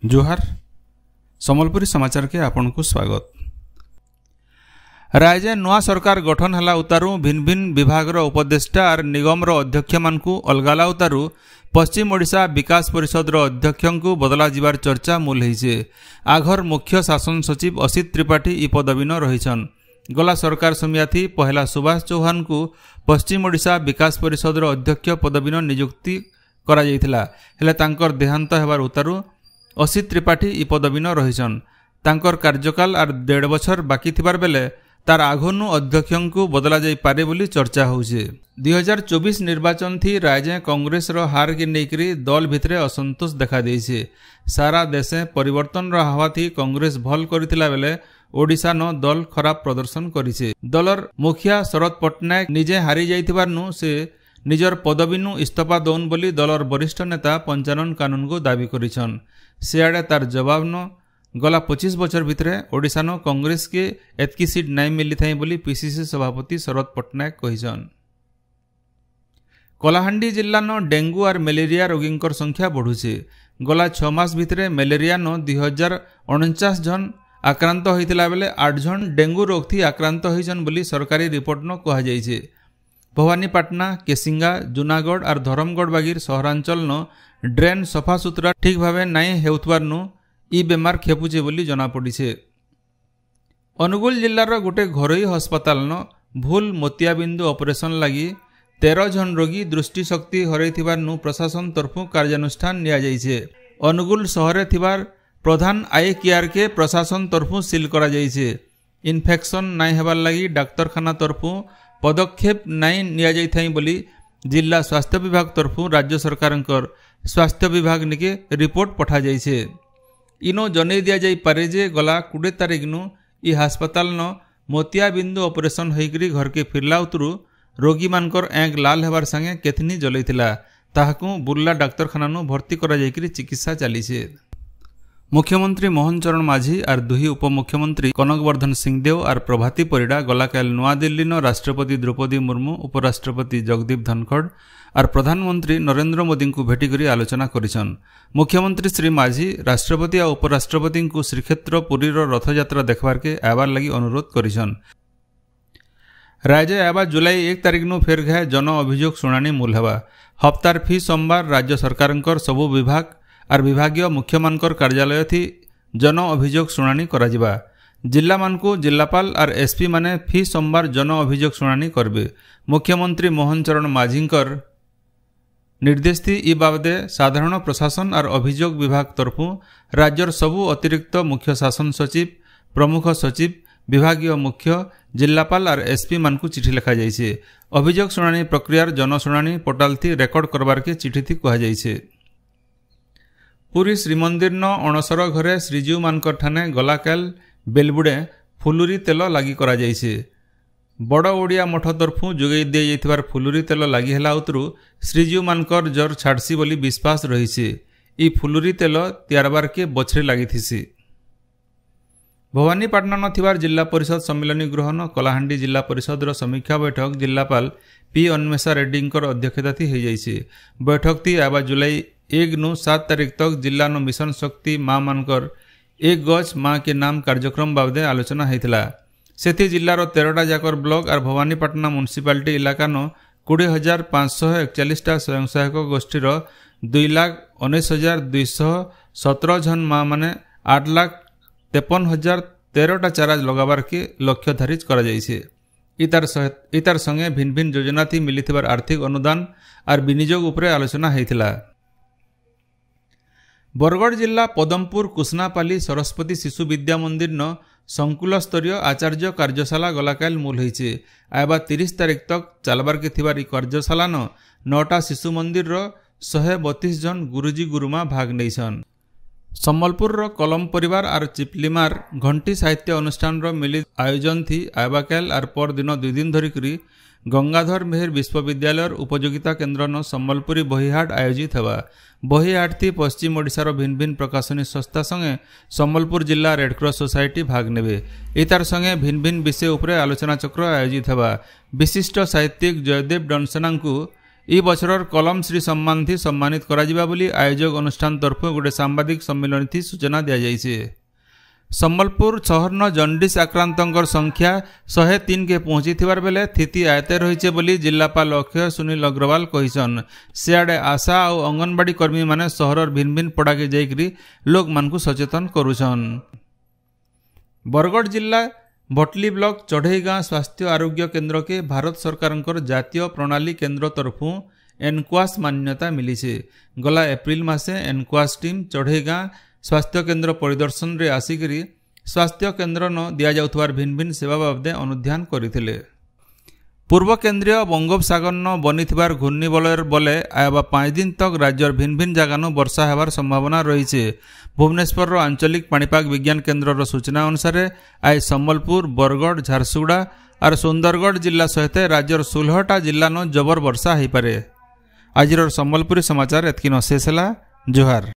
जोहार सम्बलपुरी समाचार के आपन को स्वागत। राज्य नवा सरकार गठन हला उतारू भिन्न भिन्न विभाग उपदेष्टा और निगम अध्यक्ष मानकु अलगाला उतारू पश्चिम ओडिशा विकास परिषद अध्यक्ष को बदला जिबार चर्चा मूल होइछे। आघर मुख्य शासन सचिव असित त्रिपाठी इ पदवीन रहिछन। गला सरकार समियाथी पहला सुभाष चौहान को पश्चिम ओडिशा विकास परिषद अध्यक्ष पदवीन नियुक्ति करा जायथिला। हेले तांकर देहांत हेबार उतारू असित त्रिपाठी इ पदवीन रहिछन। तांकर कार्यकाल आर 1.5 बछर बाकी थिबार बेले तार आघनु अध्यक्ष को बदला जाई पारे बोली चर्चा होउछे। 2024 निर्वाचन थी राज्य कांग्रेस रो हार के नेकरी दल भितरे असंतोष देखा देइछे। सारा देशे परिवर्तन रो हवा थी कांग्रेस भल करिथिला बेले ओडिशा न दल खराब प्रदर्शन करिछे। दलर मुखिया शरद पट्टनायक निजे हारी जाइथिबारनु से निजर पदवीनु इस्तीफा दौन बोली दलर वरिष्ठ नेता पंचानन कानून को दाबी करिछन। सियाड़े तार जवाब न गला 25 बछर भितरे ओडिशा न कांग्रेस के एतकी सीट नहीं मिली थाई बोली पीसीसी सभापति शरद पट्टनायक कहिछन। कलाहांडी जिल्ला न डेंगू और मलेरिया रोगींकर संख्या बढ़ुछे। गला 6 मास भितरे मलेरिया न 2049 जन आक्रांत होइतिला बेले 8 जन डेंगू रोग थी आक्रांत होइछन बोली सरकारी रिपोर्ट न कहा जाइछे। भवानीपाटना, केसिंगा, जूनागढ़ और धरमगढ़ बागिर सहरांचल न ड्रेन सफा सुतरा ठीक भावे नाई हेउथबार नु इ बेमार खेपुचे बोली जना पड़िछे। अनुगुल जिल्लार गोटे घरोई हस्पताल न भूल मोतियाबिंदु ऑपरेशन लगी 13 जन रोगी दृष्टिशक्ति हरैथिबार नु प्रशासन तरफु कार्यानुष्ठान निया जाइछे। अनुगुल शहरे थिबार प्रधान आई केयर के प्रशासन तरफु सील करा जाइछे। इन्फेक्शन नाई हेबार लगी डाक्तरखाना तरफु पदक्षेप नाई निया जाई थाई बोली जिला स्वास्थ्य विभाग तरफु राज्य सरकारंकर स्वास्थ्य विभाग निके रिपोर्ट पठा जाइछे। इनो जनै दिया जाई पारे जे गला 20 तारिख नु इ अस्पताल न मोतिया बिंदु ऑपरेशन होइकरी घर के फिरला उतरू रोगी मानकर एंग लाल हेबार संगे केथनी जलैथिला। ताहाकु बुर्ला डाक्तरखाना नु भर्ती करा जाइकरी चिकित्सा चलीछे। मुख्यमंत्री मोहन चरण माझी और दुही उपमुख्यमंत्री कनकवर्धन सिंहदेव और प्रभाती परिड़ा गलाकाल नवा दिल्ली न राष्ट्रपति द्रौपदी मुर्मू, उपराष्ट्रपति जगदीप धनखड़ और प्रधानमंत्री नरेंद्र मोदी को भेटी करी आलोचना करिछन। मुख्यमंत्री श्री माझी राष्ट्रपति और उपराष्ट्रपति को श्रीक्षेत्र पुरी रथयात्रा देखबार के आबार लगी अनुरोध करिछन। राज्य आबा जुलाई 1 तारिख नु फेर घाय जन अभियोग शुणाणी मूल हेबा। हप्तार फी सोमवार राज्य सरकारंकर सबु विभाग और विभागीय मुख्य मानकर कार्यालय थी जन अभियोग शुणाणी कराजिबा। जिला मानकु जिलापाल और एसपी माने फी सोमवार जन अभियोग शुणाणी करबे। मुख्यमंत्री मोहन चरण माझींकर निर्देश थी इ बाबदे साधारण प्रशासन और अभियोग विभाग तरफु राज्यर सबु अतिरिक्त मुख्य शासन सचिव, प्रमुख सचिव, विभागीय मुख्य, जिलापाल और एसपी मानकु चिठी लिखा जाइछे। अभियोग शुणाणी प्रक्रियार जनशुणाणी पोर्टाल थी रेकर्ड करबार के चिठी थी कहा जाइछे। पुरी श्रीमंदिर न अणसर घरे श्रीजीव मानकर ठाने गलाकाल बेलबुड़े फुलुरी तेल लागी करा जाइछे। बड़ ओडिया मठ तरफु जोगई दिया जाइथिबार फुलुरी तेल लागी हेला उतरू श्रीजीव मानकर जर छाड़सी बोली विश्वास रहिछे। इ फुलुरी तेल त्यारबार के बछरे लागिथिसी। भवानीपाटना न थिबार जिला परिषद सम्मेलनी गृह न कलाहांडी जिला परिषद रो समीक्षा बैठक जिलापाल पी अन्वेषा रेड्डींकर अध्यक्षता थी हो जाइछे। बैठक थी आबा जुलाई 1 नु 7 तारिख तक जिला न मिशन शक्ति माँ मानकर एक गज माँ के नाम कार्यक्रम बाबदे आलोचना होइथिला। सेथि जिल्लार 13टा जाकर ब्लॉक और भवानीपाटना म्युनिसिपालिटी इलाका न 20,541 स्वयं सहायक गोष्ठीर 2,19,217 जन माँ माने 8,53,013 चारा लगाबार के लक्ष्य धारित करा जाइछे। इतार संगे भिन्न भिन्न योजना थी मिलिथिबार आर्थिक अनुदान और विनियोग उपरे आलोचना होइथिला। बरगढ़ जिला पदमपुर कुसनापाली सरस्वती शिशु विद्या मंदिर न संकुल स्तरीय आचार्य कार्यशाला गलाकाल मूल होइछे। आबा 30 तारिख तक चलबार के थिबार कार्यशाला न 9टा शिशु मंदिर रो 132 जन गुरुजी गुरुमा भाग नैछन। सम्बलपुर रो कलम परिवार और चिपलिमार घंटी साहित्य अनुष्ठान रो मिलित आयोजन थी आबाकाल और पर दिन 2 दिन धरिकरी गंगाधर मेहर विश्वविद्यालय उपयोगिता केन्द्र न सम्बलपुरी बहीहाट आयोजित हेबा। बहीहाट थी पश्चिम ओडिशार भिन्न भिन्न प्रकाशनी संस्था संगे सम्बलपुर जिला रेडक्रॉस सोसाइटी भाग नेबे। इतार संगे भिन्न भिन्न विषय उपरे आलोचना चक्र आयोजित हेबा। विशिष्ट साहित्यिक जयदेव डनसेना को ई बछरर कलम श्री सम्मान थी सम्मानित करा जिबा बोली आयोजक अनुष्ठान तरफ गोटे सांबादिक सम्मेलन थी सूचना दिया जाइछे। सम्बलपुर शहरन जंडिस आक्रांतंकर संख्या 103 के पहुंची थिबार बेले स्थिति आयते रहिछे बोली जिल्लापाल अक्षय सुनील अग्रवाल कहिसन। सियाडे आशा और अंगनवाड़ी कर्मी माने शहरर भिन्न भिन्न पड़ाके जाइकरी लोक मानकु सचेतन करुछन। बरगढ़ जिला भटली ब्लॉक चढ़ईगाँ स्वास्थ्य आरोग्य केन्द्र के भारत सरकार जातीय प्रणाली केन्द्र तरफ एनक्वास मान्यता मिली है। गला एप्रिल मासे एनक्वास टीम चढ़ईगाँ स्वास्थ्य केन्द्र परिदर्शन रे आसिकरी स्वास्थ्य केन्द्र न दिया जाउथवार भिन्न भिन्न सेवा बाबदे अनुध्यान करथिले। पूर्व केन्द्रीय बंगोपसागर न बनीथिबार घूर्णिबलयर बले आयबा 5 दिन तक राज्यर भिन्न भिन्न जगानु वर्षा हेबार संभावना रही। भुवनेश्वर आंचलिक पाणीपाग विज्ञान केन्द्र सूचना अनुसार आज सम्बलपुर बरगढ़ झारसुगुड़ा और सुंदरगढ़ जिला सहित राज्यर 16टा जिला न जबर वर्षा हो पारे। आज सम्बलपुरी समाचार एतकी शेष है। जोहार।